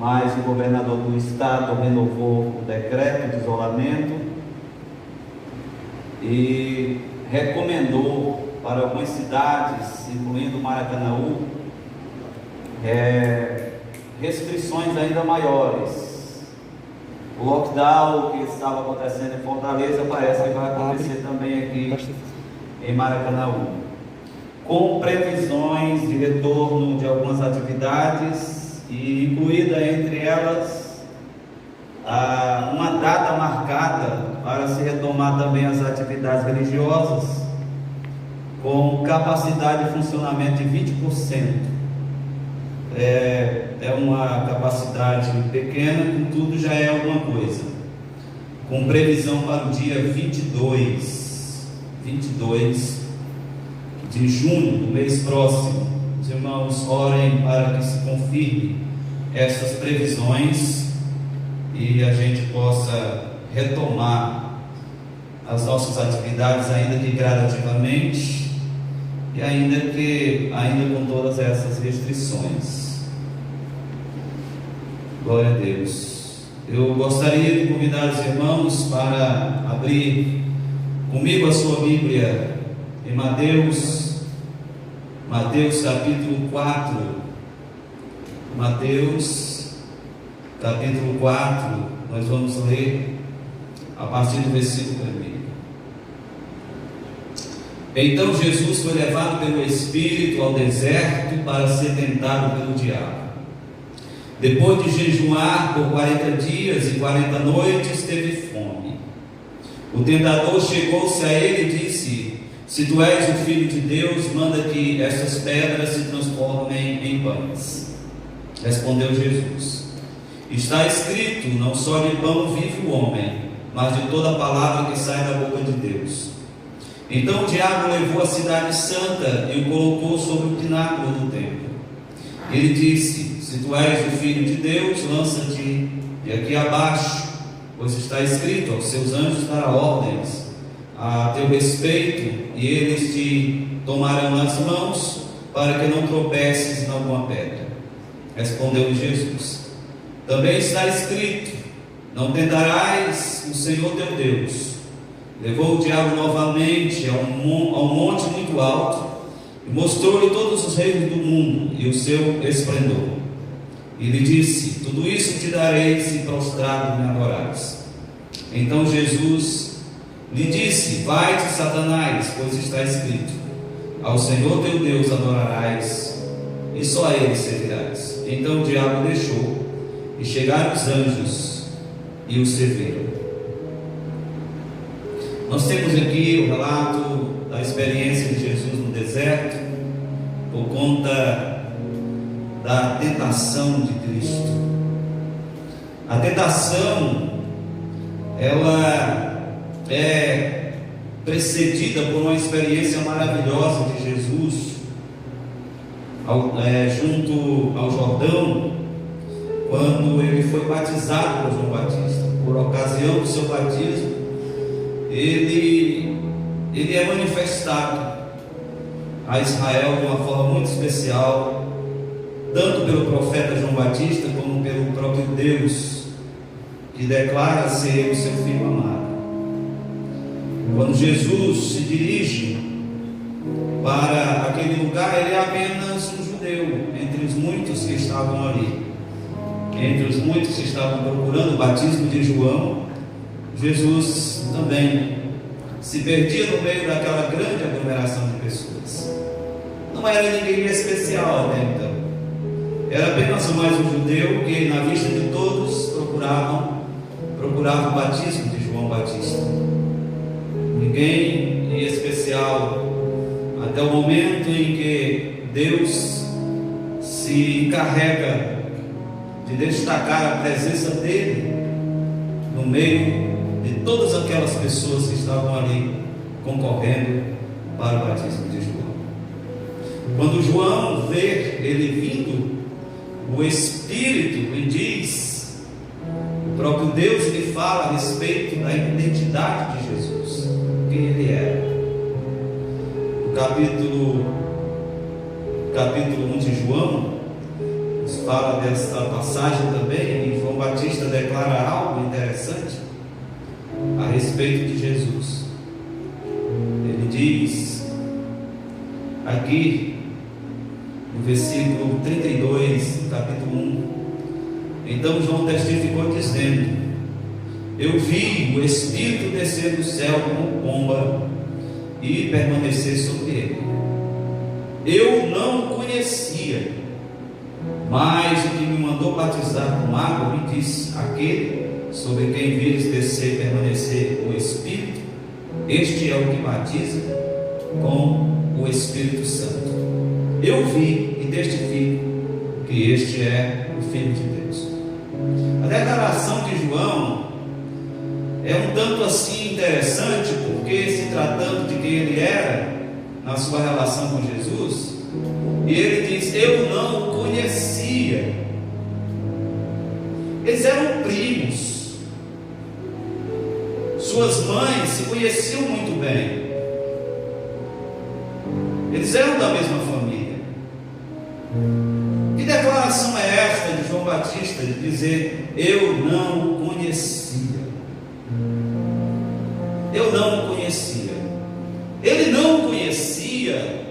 mas o governador do estado renovou o decreto de isolamento e recomendou para algumas cidades, incluindo Maracanaú, restrições ainda maiores. O lockdown que estava acontecendo em Fortaleza parece que vai acontecer também aqui em Maracanaú, com previsões de retorno de algumas atividades e incluída entre elas uma data marcada para se retomar também as atividades religiosas com capacidade de funcionamento de 20%. É uma capacidade pequena, contudo já é alguma coisa, com previsão para o dia 22 de junho, do mês próximo. Os irmãos orem para que se confirme essas previsões e a gente possa retomar as nossas atividades, ainda que gradativamente e ainda com todas essas restrições. Glória a Deus. Eu gostaria de convidar os irmãos para abrir comigo a sua Bíblia em Mateus capítulo 4. Mateus capítulo 4, nós vamos ler a partir do versículo 1. Então Jesus foi levado pelo Espírito ao deserto para ser tentado pelo diabo. Depois de jejuar por 40 dias e 40 noites, teve fome. O tentador chegou-se a ele e disse: se tu és o Filho de Deus, manda que essas pedras se transformem em pães. Respondeu Jesus: está escrito, não só de pão vive o homem, mas de toda palavra que sai da boca de Deus. Então o diabo levou a cidade santa e o colocou sobre o pináculo do templo. Ele disse: se tu és o Filho de Deus, lança-te de aqui abaixo, pois está escrito, aos seus anjos dará ordens a teu respeito, e eles te tomarão nas mãos, para que não tropeces em alguma pedra. Respondeu-lhe Jesus: também está escrito, não tentarás o Senhor teu Deus. Levou o diabo novamente a um monte muito alto, e mostrou-lhe todos os reinos do mundo e o seu esplendor. E lhe disse: tudo isso te darei se prostrado me adorares. Então Jesus lhe disse: vai-te, Satanás, pois está escrito, ao Senhor teu Deus adorarás, e só a ele servirás. Então o diabo deixou, e chegaram os anjos e o serviram. Nós temos aqui o relato da experiência de Jesus no deserto, por conta da tentação de Cristo. A tentação, ela é precedida por uma experiência maravilhosa de Jesus junto ao Jordão, quando ele foi batizado por João Batista. Por ocasião do seu batismo, ele é manifestado a Israel de uma forma muito especial, tanto pelo profeta João Batista, como pelo próprio Deus, que declara ser o seu Filho amado. Quando Jesus se dirige para aquele lugar, ele é apenas um judeu, entre os muitos que estavam ali, entre os muitos que estavam procurando o batismo de João. Jesus também se perdia no meio daquela grande aglomeração de pessoas. Não era ninguém especial até então. Era apenas mais um judeu que, na vista de todos, procurava o batismo de João Batista. Ninguém em especial, até o momento em que Deus se encarrega de destacar a presença dele no meio de todas aquelas pessoas que estavam ali concorrendo para o batismo de João. Quando João vê ele vindo, o Espírito lhe diz, o próprio Deus lhe fala a respeito da identidade de Jesus, quem ele era. No capítulo 1 de João, os fala dessa passagem também, e João Batista declara algo interessante a respeito de Jesus. Ele diz aqui no versículo 32 do capítulo 1: então João testificou dizendo: eu vi o Espírito descer do céu como pomba e permanecer sobre ele. Eu não o conhecia, mas o que me mandou batizar com água me disse: aquele sobre quem vires descer e permanecer o Espírito, este é o que batiza com o Espírito Santo. Eu vi e testifico que este é o Filho de Deus. A declaração de João é um tanto assim interessante, porque se tratando de quem ele era na sua relação com Jesus, e ele diz: eu não o conhecia. Eles eram primos, suas mães se conheciam muito bem, eles eram da mesma família. Que declaração é esta de João Batista, de dizer: eu não o conhecia? Eu não o conhecia. Ele não o conhecia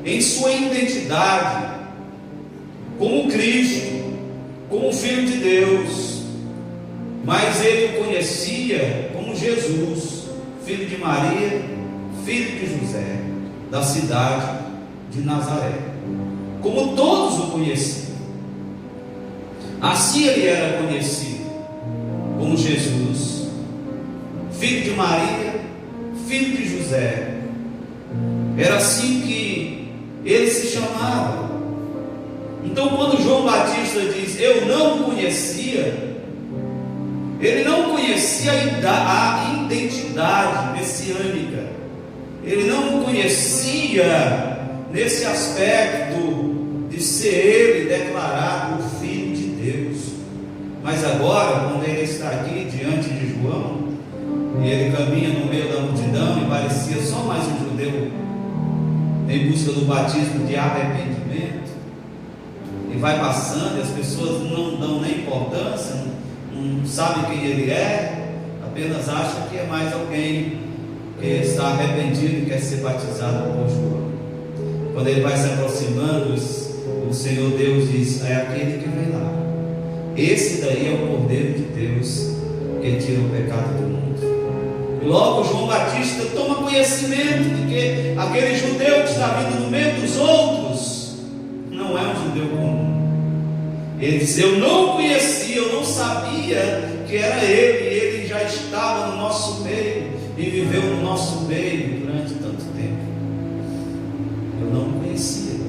em sua identidade como Cristo, como Filho de Deus, mas ele o conhecia como Jesus, filho de Maria, filho de José, da cidade de Nazaré, como todos o conheciam. Assim ele era conhecido como Jesus, filho de Maria, filho de José. Era assim que ele se chamava. Então, quando João Batista diz: eu não o conhecia, ele não conhecia a identidade messiânica, ele não o conhecia nesse aspecto de ser ele declarado o Filho de Deus. Mas agora, quando ele está aqui diante de João, e ele caminha no meio da multidão e parecia só mais um judeu em busca do batismo de arrependimento, e vai passando e as pessoas não dão nem importância, não sabem quem ele é, apenas acham que é mais alguém que está arrependido e quer ser batizado por João. Quando ele vai se aproximando, o Senhor Deus diz: é aquele que vem lá, esse daí é o Cordeiro de Deus que tira o pecado do mundo. Logo João Batista toma conhecimento de que aquele judeu que está vindo no meio dos outros não é um judeu comum. Ele diz: eu não o conhecia, eu não sabia que era ele, e ele já estava no nosso meio e viveu no nosso meio durante tanto tempo. Eu não o conhecia.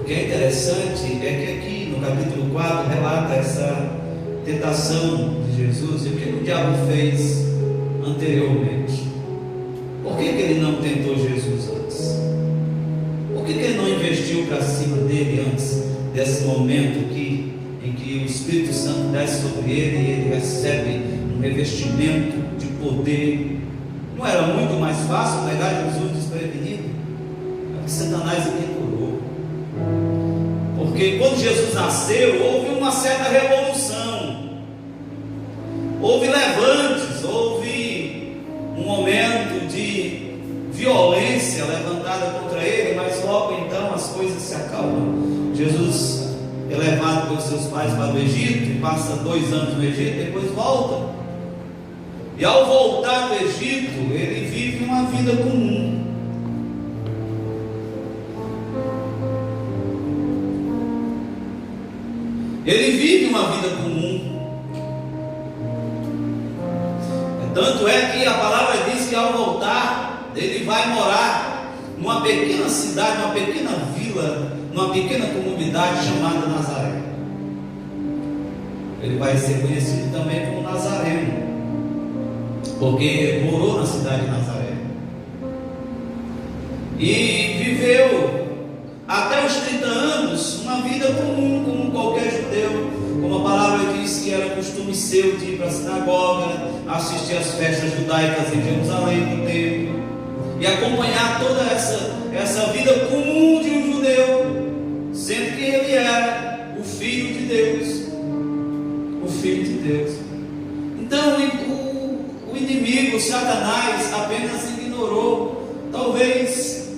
O que é interessante é que aqui no capítulo 4 relata essa tentação de Jesus e o que o diabo fez anteriormente. Por que ele não tentou Jesus antes? Por que ele não investiu para cima dele antes desse momento em que o Espírito Santo desce sobre ele e ele recebe um revestimento de poder? Não era muito mais fácil pegar Jesus desprevenido? É o que Satanás ignorou. Porque quando Jesus nasceu, houve uma certa revolução. Houve levantes, houve um momento de violência levantada contra ele, mas logo então as coisas se acalmam. Jesus é levado pelos seus pais para o Egito, e passa 2 anos no Egito, depois volta. E ao voltar do Egito, ele vive uma vida comum. Ele vive uma vida comum. Tanto é que a palavra diz que ao voltar, ele vai morar numa pequena cidade, numa pequena vila, numa pequena comunidade chamada Nazaré. Ele vai ser conhecido também como Nazareno, porque ele morou na cidade de Nazaré e viveu até os 30 anos uma vida comum, como qualquer judeu. Como a palavra diz que era costume seu de ir para a sinagoga, assistir às festas judaicas em Jerusalém, no templo, e acompanhar toda essa vida comum de um judeu, sendo que quem ele era: o Filho de Deus. O Filho de Deus. Então o inimigo, Satanás, apenas ignorou. Talvez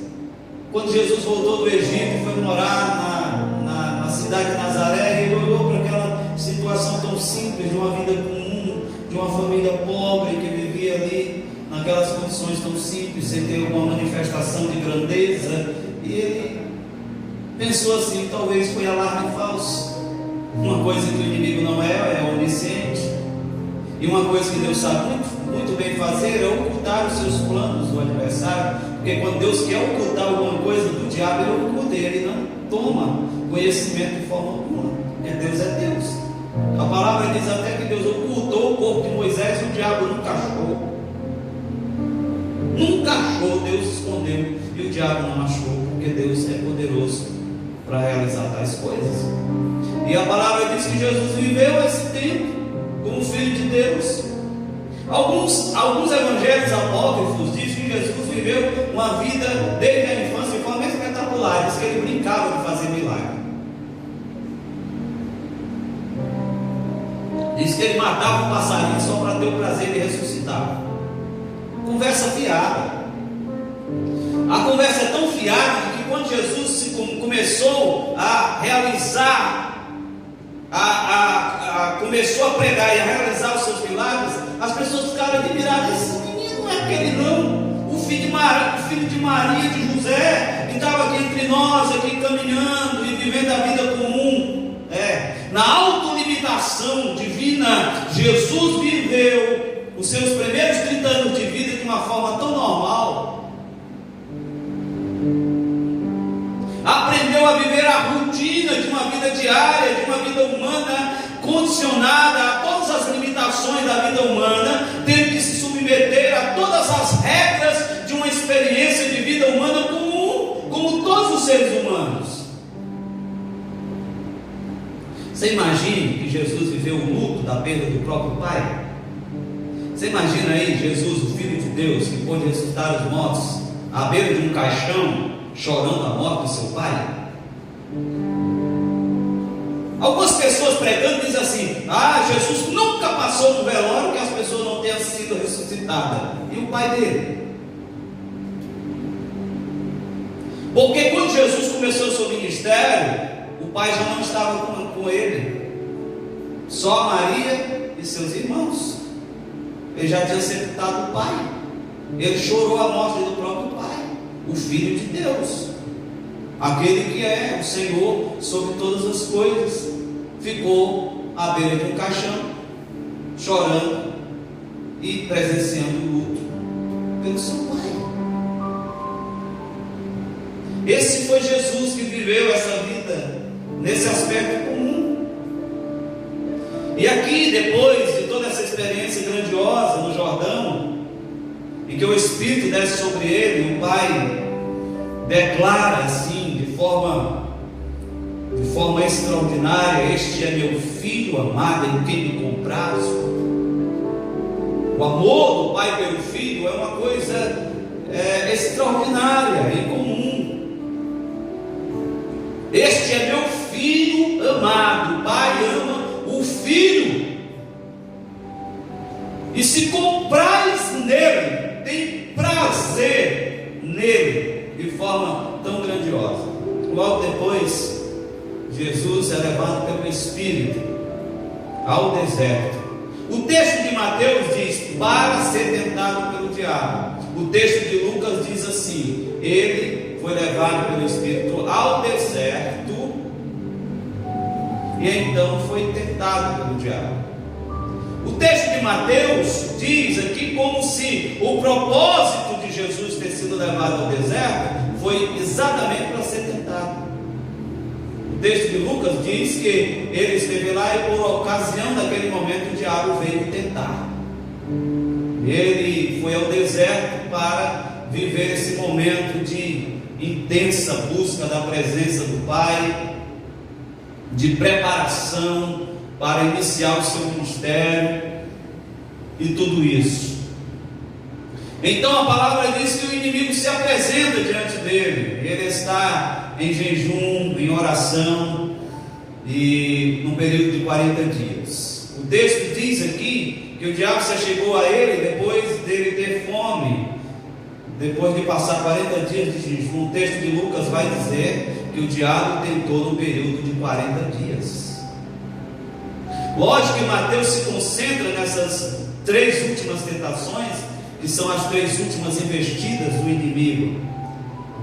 quando Jesus voltou do Egito e foi morar na cidade de Nazaré, ele olhou para aquela situação tão simples, de uma vida comum, de uma família pobre que vivia ali naquelas condições tão simples, sem ter uma manifestação de grandeza, e ele pensou assim: talvez foi alarme falso. Uma coisa que o inimigo não é onisciente, e uma coisa que Deus sabe muito bem fazer é ocultar os seus planos do adversário, porque quando Deus quer ocultar alguma coisa do diabo, ele oculta, ele não toma conhecimento de forma alguma, porque Deus é Deus. A palavra diz até que Deus ocultou o corpo de Moisés e o diabo nunca achou. Nunca achou, Deus escondeu e o diabo não achou, porque Deus é poderoso para realizar tais coisas. E a palavra diz que Jesus viveu esse tempo como Filho de Deus. Alguns evangelhos apócrifos dizem que Jesus viveu uma vida desde a infância de forma espetacular. Diz que ele brincava de fazer milagre. Diz que ele matava um passarinho só para ter o prazer de ressuscitar. Conversa fiada. A conversa é tão fiada que quando Jesus começou a realizar, começou a pregar e a realizar os seus milagres, as pessoas ficaram admiradas. Esse menino não é aquele não, o filho de Maria, de José, que estava aqui entre nós, aqui caminhando e vivendo a vida comum. Na autolimitação divina, Jesus viveu os seus primeiros 30 anos de vida de uma forma tão normal. Aprendeu a viver a rotina de uma vida diária, de uma vida humana, condicionada a todas as limitações da vida humana, tendo que se submeter a todas as regras de uma experiência de vida humana comum, como todos os seres humanos. Você imagina que Jesus viveu o luto da perda do próprio Pai? Você imagina aí Jesus, o Filho de Deus, que pôde ressuscitar os mortos, à beira de um caixão, chorando a morte do seu Pai? Algumas pessoas pregando dizem assim: Jesus nunca passou no velório que as pessoas não tenham sido ressuscitadas. E o Pai dele? Porque quando Jesus começou o seu ministério, o Pai já não estava com ele, só Maria e seus irmãos. Ele já tinha sepultado o Pai. Ele chorou a morte do próprio Pai, o Filho de Deus, aquele que é o Senhor sobre todas as coisas. Ficou à beira de um caixão, chorando e presenciando o luto pelo seu Pai. Esse foi Jesus que viveu essa vida nesse aspecto comum. E aqui, depois de toda essa experiência grandiosa no Jordão, em que o Espírito desce sobre ele, o Pai declara assim, de forma extraordinária: este é meu Filho amado, em quem me comprazo. O amor do Pai pelo Filho é uma coisa extraordinária, incomum. Este é meu Filho amado. O Pai ama o Filho, e se comprais nele, tem prazer nele, de forma tão grandiosa. Logo depois, Jesus é levado pelo Espírito ao deserto. O texto de Mateus diz: para ser tentado pelo diabo. O texto de Lucas diz assim: ele foi levado pelo Espírito ao deserto e então foi tentado pelo diabo. O texto de Mateus diz aqui como se o propósito de Jesus ter sido levado ao deserto foi exatamente para ser tentado. O texto de Lucas diz que ele esteve lá e por ocasião daquele momento o diabo veio tentar. Ele foi ao deserto para viver esse momento de intensa busca da presença do Pai, de preparação para iniciar o seu ministério e tudo isso. Então a palavra diz que o inimigo se apresenta diante dele. Ele está em jejum, em oração, e num período de 40 dias. O texto diz aqui que o diabo se achegou a ele depois dele ter fome, depois de passar 40 dias de jejum. O texto de Lucas vai dizer que o diabo tentou no período de 40 dias. Lógico que Mateus se concentra nessas 3 últimas tentações, que são as 3 últimas investidas do inimigo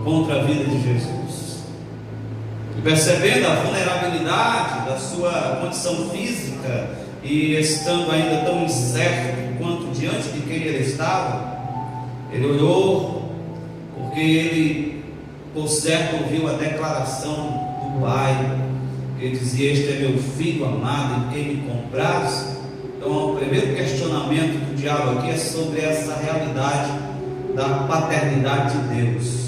contra a vida de Jesus. E percebendo a vulnerabilidade da sua condição física, e estando ainda tão incerto quanto diante de quem ele estava, ele olhou, porque ele, por certo, ouviu a declaração do Pai, que ele dizia: este é meu filho amado, em quem me compraz. Então, o primeiro questionamento do diabo aqui é sobre essa realidade da paternidade de Deus.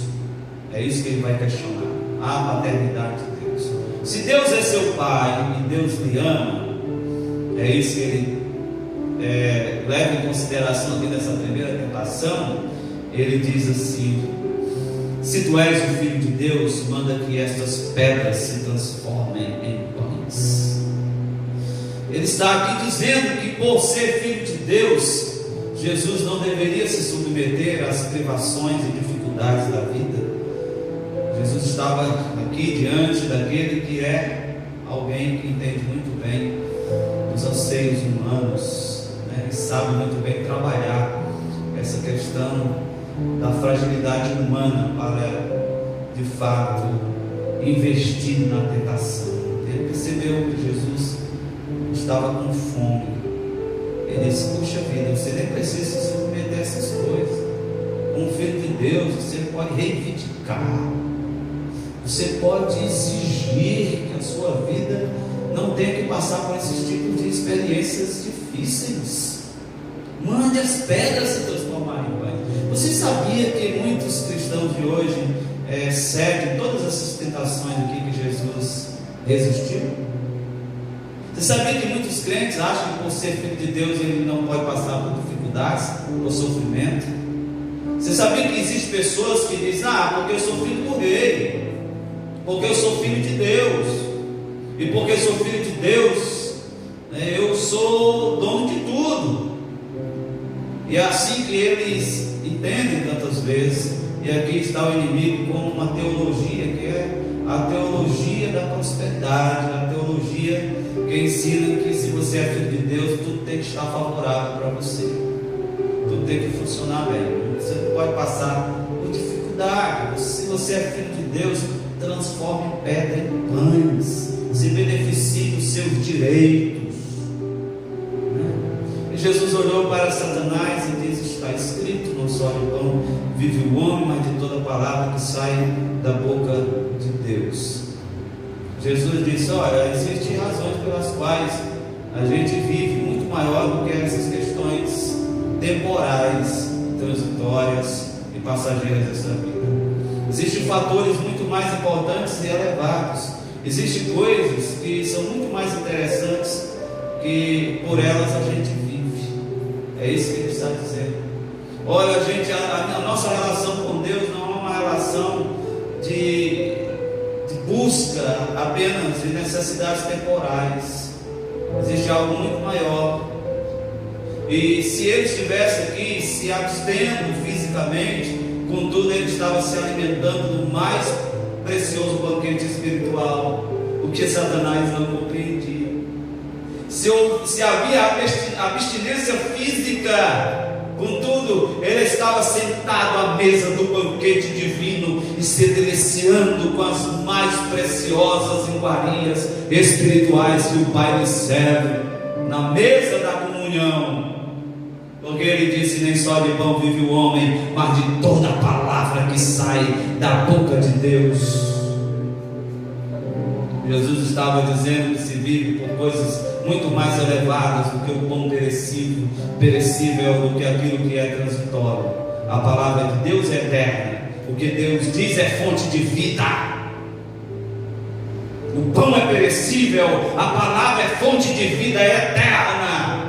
É isso que ele vai questionar, a paternidade de Deus. Se Deus é seu Pai e Deus lhe ama, é isso que ele leva em consideração aqui nessa primeira tentação. Ele diz assim: se tu és o Filho de Deus, manda que estas pedras se transformem em pães. Ele está aqui dizendo que, por ser Filho de Deus, Jesus não deveria se submeter às privações e dificuldades da vida. Jesus estava aqui diante daquele que é alguém que entende muito bem os anseios humanos, né? E sabe muito bem trabalhar essa questão da fragilidade humana para, de fato, investir na tentação. Ele percebeu que Jesus estava com fome. Ele disse: puxa vida, você nem precisa se submeter a essas coisas. Como filho de Deus, você pode reivindicar, você pode exigir que a sua vida não tenha que passar por esses tipos de experiências difíceis. Mande as pedras se transformarem em pães. Você sabia que muitos cristãos de hoje cedem todas essas tentações aqui que Jesus resistiu? Você sabia que muitos crentes acham que por ser filho de Deus ele não pode passar por dificuldades, por sofrimento? Você sabia que existem pessoas que dizem: porque eu sou filho do rei, porque eu sou filho de Deus, e porque eu sou filho de Deus, eu sou dono de tudo. E é assim que eles entendem tantas vezes. E aqui está o inimigo com uma teologia que é a teologia da prosperidade, a teologia que ensina que se você é filho de Deus, tudo tem que estar favorável para você, tudo tem que funcionar bem, você não pode passar por dificuldade. Se você é filho de Deus, transforme pedra em pães, se beneficie dos seus direitos. Jesus olhou para Satanás e disse: está escrito, não só de pão vive o homem, mas de toda palavra que sai da boca de Deus. Jesus disse: olha, existem razões pelas quais a gente vive muito maior do que essas questões temporais, transitórias e passageiras dessa vida. Existem fatores muito mais importantes e elevados. Existem coisas que são muito mais interessantes que por elas a gente vive. É isso que ele está dizendo. Olha, gente, a nossa relação com Deus não é uma relação de busca apenas de necessidades temporais. Existe algo muito maior. E se ele estivesse aqui se abstendo fisicamente, contudo ele estava se alimentando do mais precioso banquete espiritual, o que Satanás não compreendia. Se havia abstinência física, contudo, ele estava sentado à mesa do banquete divino e se deliciando com as mais preciosas iguarias espirituais que o Pai lhe serve, na mesa da comunhão. Porque ele disse: nem só de pão vive o homem, mas de toda a palavra que sai da boca de Deus. Jesus estava dizendo que se vive por coisas muito mais elevadas do que o pão perecível do que aquilo que é transitório. A palavra de Deus é eterna. O que Deus diz é fonte de vida. O pão é perecível, a palavra é fonte de vida eterna.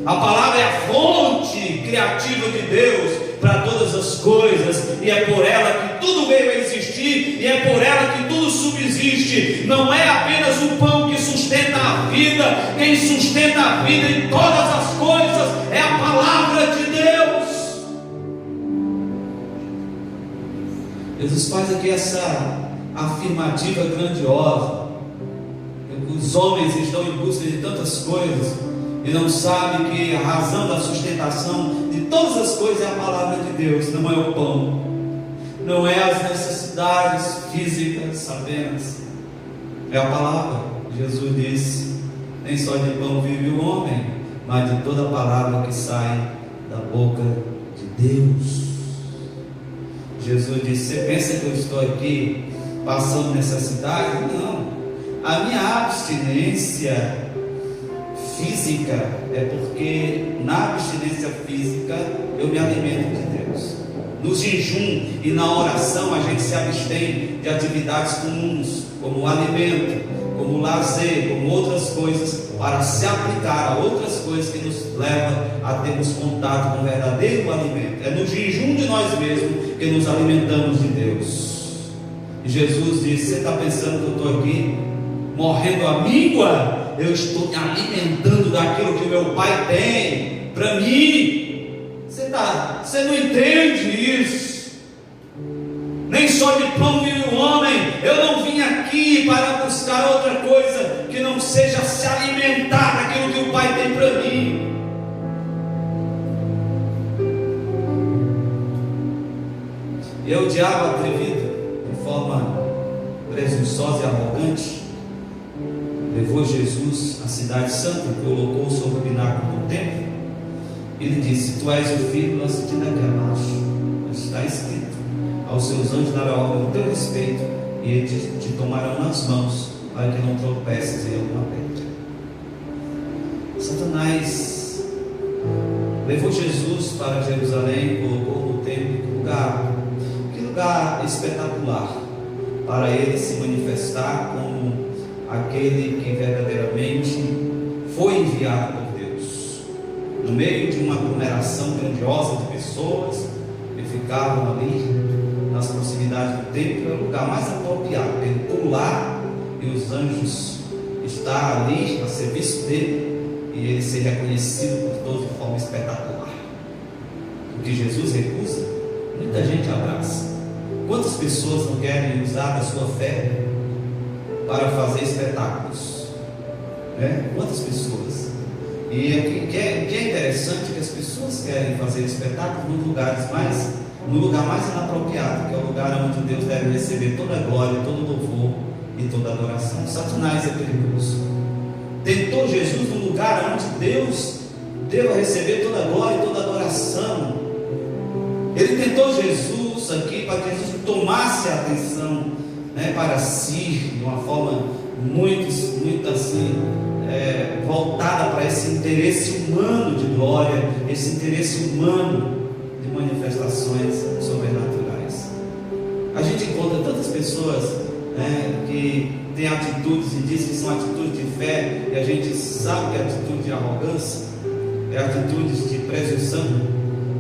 A palavra é a fonte criativa de Deus para todas as coisas, e é por ela que tudo veio a existir, e é por ela que tudo subsiste. Não é apenas o pão que sustenta a vida, quem sustenta a vida em todas as coisas é a palavra de Deus. Jesus faz aqui essa afirmativa grandiosa. Os homens estão em busca de tantas coisas e não sabem que a razão da sustentação de todas as coisas é a palavra de Deus, não é o pão, não é as necessidades físicas apenas, é a palavra. Jesus disse: nem só de pão vive o homem, mas de toda a palavra que sai da boca de Deus. Jesus disse: você pensa que eu estou aqui passando necessidade? Não. A minha abstinência física é porque na abstinência física eu me alimento de Deus. No jejum e na oração a gente se abstém de atividades comuns, como o alimento, como o lazer, como outras coisas, para se aplicar a outras coisas que nos levam a termos contato com o verdadeiro alimento. É no jejum de nós mesmos que nos alimentamos de Deus. E Jesus disse: você está pensando que eu estou aqui morrendo à míngua? Eu estou me alimentando daquilo que meu Pai tem para mim. Você não entende isso? Nem só de pão vive o homem. Eu não vim aqui para buscar outra coisa que não seja se alimentar daquilo que o Pai tem para mim. E o diabo atrevido, de forma presunçosa e arrogante, levou Jesus à cidade santa, colocou sobre o pináculo do templo. Ele disse: tu és o filho, lança-te daqui abaixo. Está escrito: aos seus anjos dará ordem no teu respeito, e eles te tomarão nas mãos, para que não tropeces em alguma pedra. Satanás levou Jesus para Jerusalém, colocou no templo. Que lugar espetacular para ele se manifestar como aquele que verdadeiramente foi enviado por Deus. No meio de uma aglomeração grandiosa de pessoas que ficavam ali nas proximidades do templo, era o lugar mais apropriado para ele pular e os anjos estar ali a serviço dele e ele ser reconhecido por todos de forma espetacular. O que Jesus recusa, muita gente abraça. Quantas pessoas não querem usar a sua fé para fazer espetáculos? Quantas pessoas? E o que é interessante é que as pessoas querem fazer espetáculos no lugar mais inapropriado, que é o lugar onde Deus deve receber toda a glória, todo louvor e toda adoração. Satanás é perigoso. Tentou Jesus no lugar onde Deus deva receber toda a glória e toda a adoração. Ele tentou Jesus aqui para que Jesus tomasse a atenção para si, de uma forma muito assim, voltada para esse interesse humano de glória, esse interesse humano de manifestações sobrenaturais. A gente encontra tantas pessoas que têm atitudes e dizem que são atitudes de fé, e a gente sabe que é atitude de arrogância, é atitudes de presunção.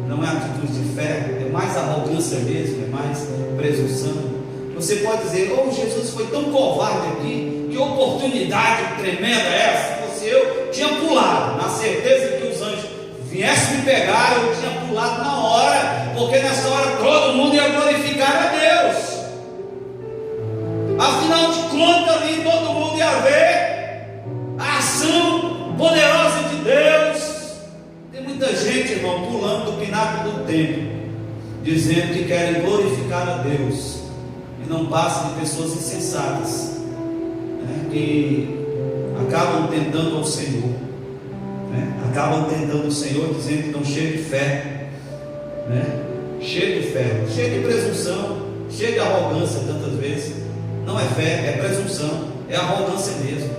Não é atitude de fé, é mais arrogância mesmo, é mais presunção. Você pode dizer: Jesus foi tão covarde aqui, que oportunidade tremenda é essa? Se eu tinha pulado, na certeza que os anjos viessem me pegar, eu tinha pulado na hora, porque nessa hora todo mundo ia glorificar a Deus. Afinal de contas, ali todo mundo ia ver a ação poderosa de Deus. Tem muita gente, irmão, pulando do pináculo do templo, dizendo que querem glorificar a Deus, e não passa de pessoas insensatas, que acabam tentando ao Senhor, dizendo que estão cheios de fé, cheio de fé, cheio de presunção, cheio de arrogância. Tantas vezes não é fé, é presunção, é arrogância mesmo.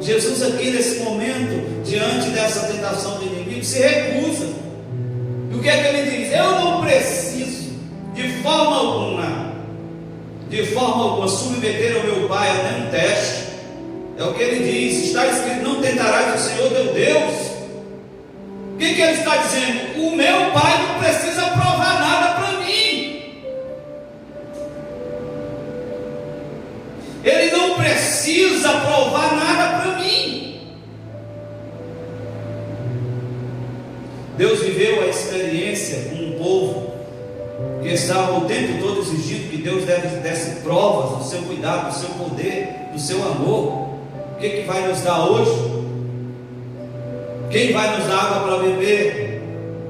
Jesus aqui nesse momento, diante dessa tentação do inimigo, se recusa. E o que é que ele diz? Eu não preciso de forma alguma submeter ao meu Pai a nenhum teste. É o que ele diz: está escrito: não tentarás o Senhor teu Deus. O que que ele está dizendo? O meu pai não precisa provar nada para mim. Ele não precisa provar nada para mim. Deus viveu a experiência com um povo que estava o tempo todo exigindo que Deus desse provas do seu cuidado, do seu poder, do seu amor. O que vai nos dar hoje? Quem vai nos dar água para beber?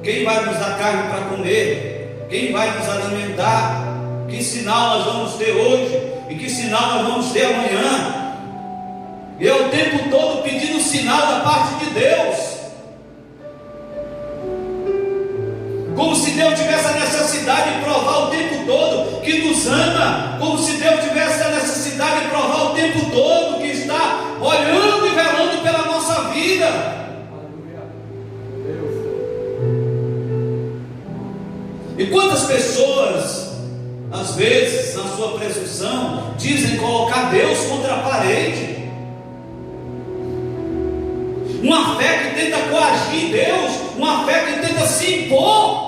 Quem vai nos dar carne para comer? Quem vai nos alimentar? Que sinal nós vamos ter hoje? E que sinal nós vamos ter amanhã? E é o tempo todo pedindo sinal da parte de Deus, como se Deus tivesse a necessidade de provar o tempo todo que nos ama, como se Deus tivesse a necessidade de provar o tempo todo que está olhando e velando pela nossa vida. E quantas pessoas, às vezes, na sua presunção, dizem colocar Deus contra a parede? Uma fé que tenta coagir Deus, uma fé que tenta se impor.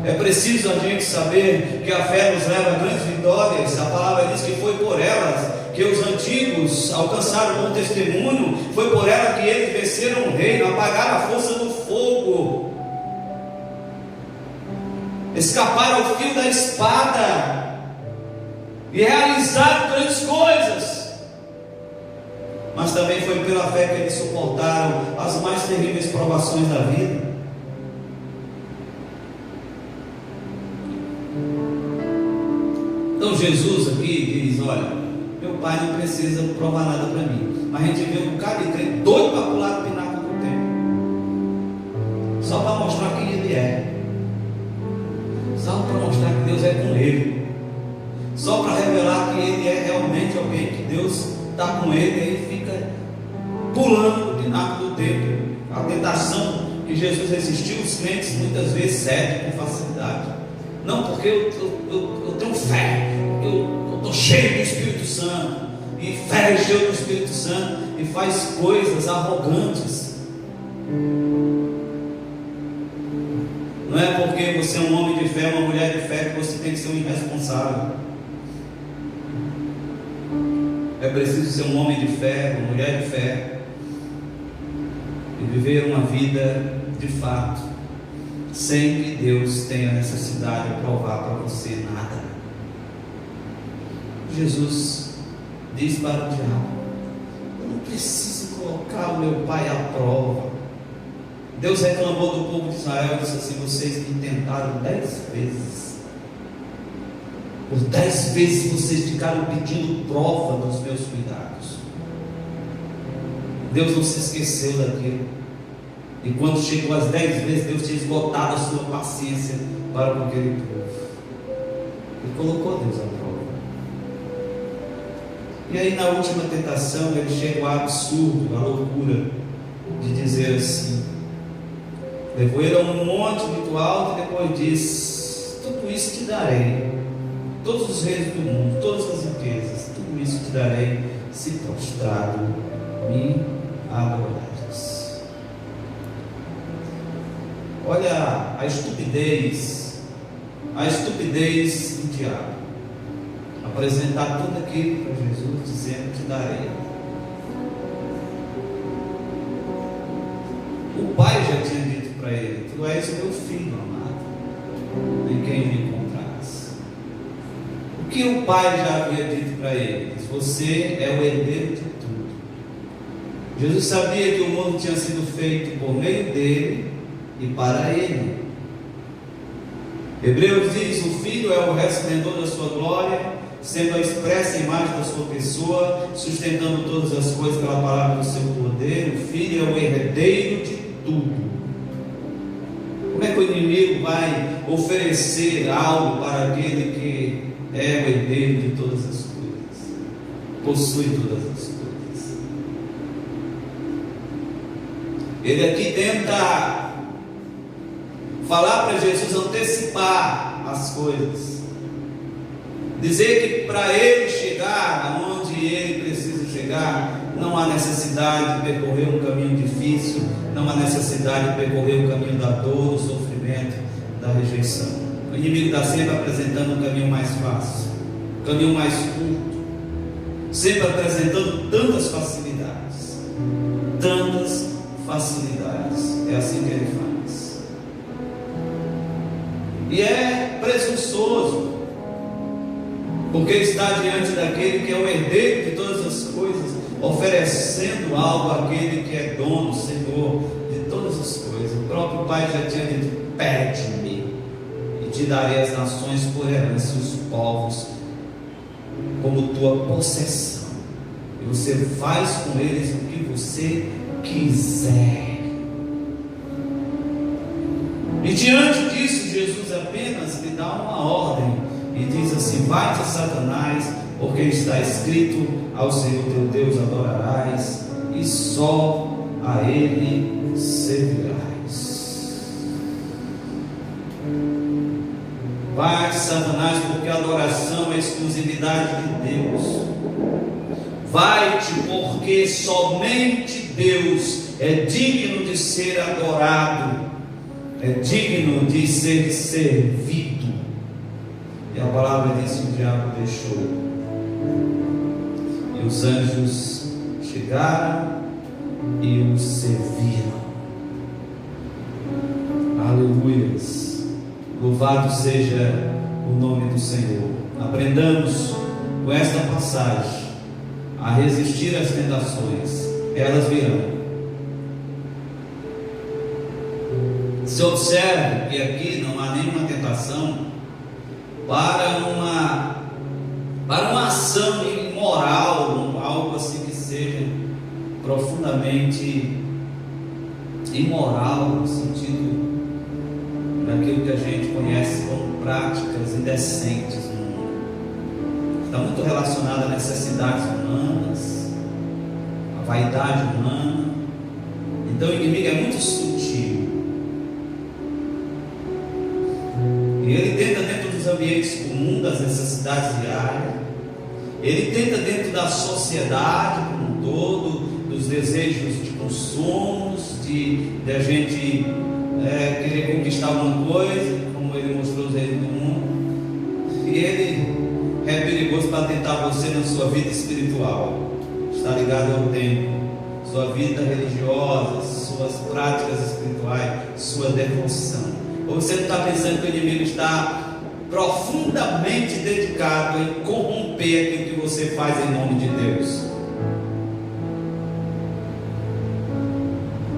É preciso a gente saber que a fé nos leva a grandes vitórias. A palavra diz que foi por elas que os antigos alcançaram bom testemunho, foi por ela que eles venceram o reino, apagaram a força do fogo, escaparam ao fio da espada e realizaram grandes coisas. Mas também foi pela fé que eles suportaram as mais terríveis provações da vida. Então Jesus aqui diz: olha, meu pai não precisa provar nada para mim. Mas a gente vê um cara de crente doido para pular do pináculo do templo, só para mostrar quem ele é, só para mostrar que Deus é com ele, só para revelar que ele é realmente alguém, que Deus está com ele. E ele fica pulando do pináculo do templo. A tentação que Jesus resistiu, os crentes muitas vezes cedem com facilidade. Não, porque eu tenho fé, eu estou cheio do Espírito Santo, e fé cheio do Espírito Santo, e faz coisas arrogantes. Não é porque você é um homem de fé, uma mulher de fé, que você tem que ser um irresponsável. É preciso ser um homem de fé, uma mulher de fé, e viver uma vida de fato, sem que Deus tenha necessidade de provar para você nada. Jesus diz para o diabo: eu não preciso colocar o meu pai à prova. Deus reclamou do povo de Israel e disse assim: vocês me tentaram 10 vezes, por 10 vezes vocês ficaram pedindo prova dos meus cuidados. Deus não se esqueceu daquilo. E quando chegou às 10 vezes, Deus tinha esgotado a sua paciência para com aquele povo. E colocou Deus à prova. E aí, na última tentação, ele chega ao absurdo, à loucura de dizer assim: levou ele a um monte muito alto e depois diz: tudo isso te darei, todos os reis do mundo, todas as riquezas, tudo isso te darei, se prostrado me adorares. Olha a estupidez do diabo, apresentar tudo aquilo para Jesus, dizendo: te darei. O pai já tinha dito para ele: tu és o meu filho amado, em quem me encontrarás. O que o pai já havia dito para ele? Você é o herdeiro de tudo. Jesus sabia que o mundo tinha sido feito por meio dele e para ele. Hebreus diz: o Filho é o resplendor da sua glória, sendo a expressa imagem da sua pessoa, sustentando todas as coisas pela palavra do seu poder. O Filho é o herdeiro de tudo. Como é que o inimigo vai oferecer algo para aquele que é o herdeiro de todas as coisas, possui todas as coisas? Ele aqui tenta falar para Jesus antecipar as coisas, dizer que para ele chegar aonde ele precisa chegar, não há necessidade de percorrer um caminho difícil, não há necessidade de percorrer o caminho da dor, do sofrimento, da rejeição. O inimigo está sempre apresentando um caminho mais fácil, um caminho mais curto, sempre apresentando tantas facilidades, tantas facilidades. É assim que ele faz. E é presunçoso, porque está diante daquele que é o herdeiro de todas as coisas, oferecendo algo àquele que é dono, Senhor de todas as coisas. O próprio Pai já tinha dito: pede-me e te darei as nações por herança, os povos como tua possessão, e você faz com eles o que você quiser. E diante disso, Jesus apenas lhe dá uma ordem e diz assim: vai-te, Satanás, porque está escrito: ao Senhor teu Deus adorarás e só a Ele servirás. Vai-te, Satanás, porque a adoração é exclusividade de Deus. Vai-te, porque somente Deus é digno de ser adorado, é digno de ser servido. E a palavra diz que o diabo deixou, e os anjos chegaram e o serviram. Aleluias! Louvado seja o nome do Senhor. Aprendamos com esta passagem a resistir às tentações, elas virão. Se observe que aqui não há nenhuma tentação para uma ação imoral, algo assim que seja profundamente imoral, no sentido daquilo que a gente conhece como práticas indecentes no mundo. Está muito relacionado a necessidades humanas, a vaidade humana. Então o inimigo é muito sutil, e ele tenta dentro dos ambientes comuns, das necessidades diárias, ele tenta dentro da sociedade como um todo, dos desejos de consumos, de a gente querer conquistar alguma coisa, como ele mostrou os reis do mundo. E ele é perigoso para tentar você na sua vida espiritual. Está ligado ao tempo, sua vida religiosa, suas práticas espirituais, sua devoção. Ou você não está pensando que o inimigo está profundamente dedicado em corromper aquilo que você faz em nome de Deus?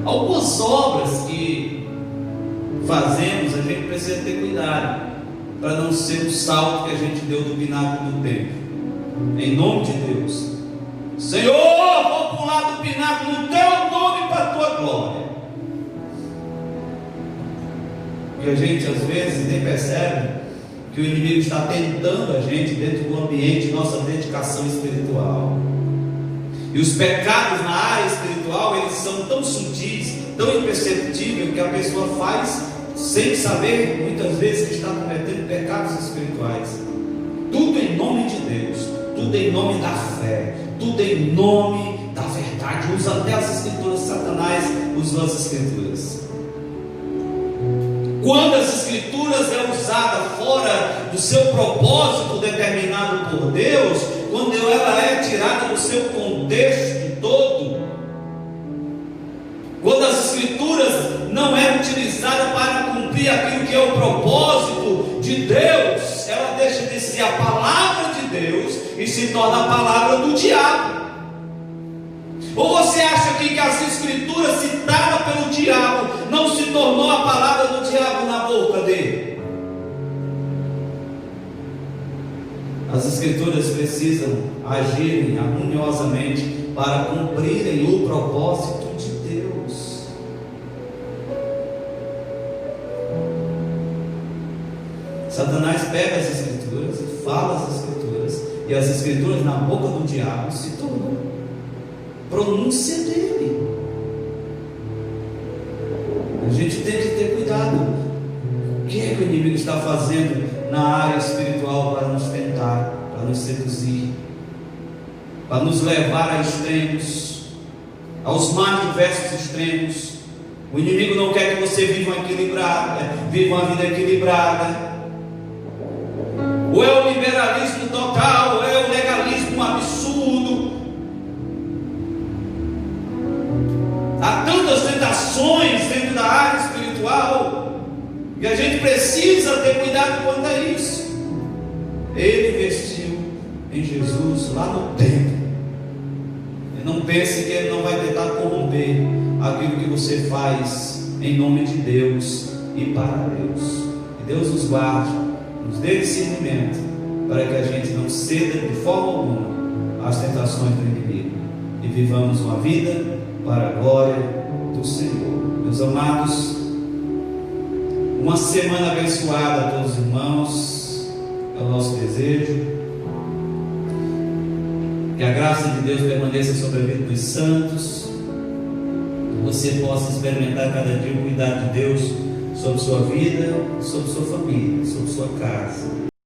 Algumas obras que fazemos, a gente precisa ter cuidado para não ser o salto que a gente deu do pináculo do templo. Em nome de Deus, Senhor, vou pular do pináculo no teu nome para a tua glória. E a gente às vezes nem percebe que o inimigo está tentando a gente dentro do ambiente de nossa dedicação espiritual. E os pecados na área espiritual, eles são tão sutis, tão imperceptíveis, que a pessoa faz sem saber, muitas vezes, que está cometendo pecados espirituais. Tudo em nome de Deus, tudo em nome da fé, tudo em nome da verdade. Usa até as escrituras. Satanás usou as escrituras. Quando as escrituras é usada fora do seu propósito determinado por Deus, quando ela é tirada do seu contexto todo, quando as escrituras não é utilizada para cumprir aquilo que é o propósito de Deus, ela deixa de ser a palavra de Deus e se torna a palavra do diabo. Ou você acha que as escrituras citadas pelo diabo não se tornou a palavra do diabo na boca dele? As escrituras precisam agirem harmoniosamente para cumprirem o propósito de Deus. Satanás pega as escrituras e fala as escrituras, e as escrituras na boca do diabo se tornam pronúncia dele. A gente tem que ter cuidado. O que é que o inimigo está fazendo na área espiritual para nos tentar, para nos seduzir? para nos levar a extremos, aos mais diversos extremos. O inimigo não quer que você viva uma vida equilibrada. Ou é o liberalismo total, ou é o legalismo absurdo. Há tantas tentações dentro da área espiritual, e a gente precisa ter cuidado quanto a isso. Ele investiu em Jesus lá no templo. E não pense que ele não vai tentar corromper aquilo que você faz em nome de Deus e para Deus. Que Deus nos guarde, nos dê discernimento, para que a gente não ceda de forma alguma às tentações do inimigo e vivamos uma vida para a glória do Senhor. Meus amados, uma semana abençoada a todos os irmãos, é o nosso desejo. Que a graça de Deus permaneça sobre a vida dos santos, que você possa experimentar cada dia o cuidado de Deus sobre sua vida, sobre sua família, sobre sua casa.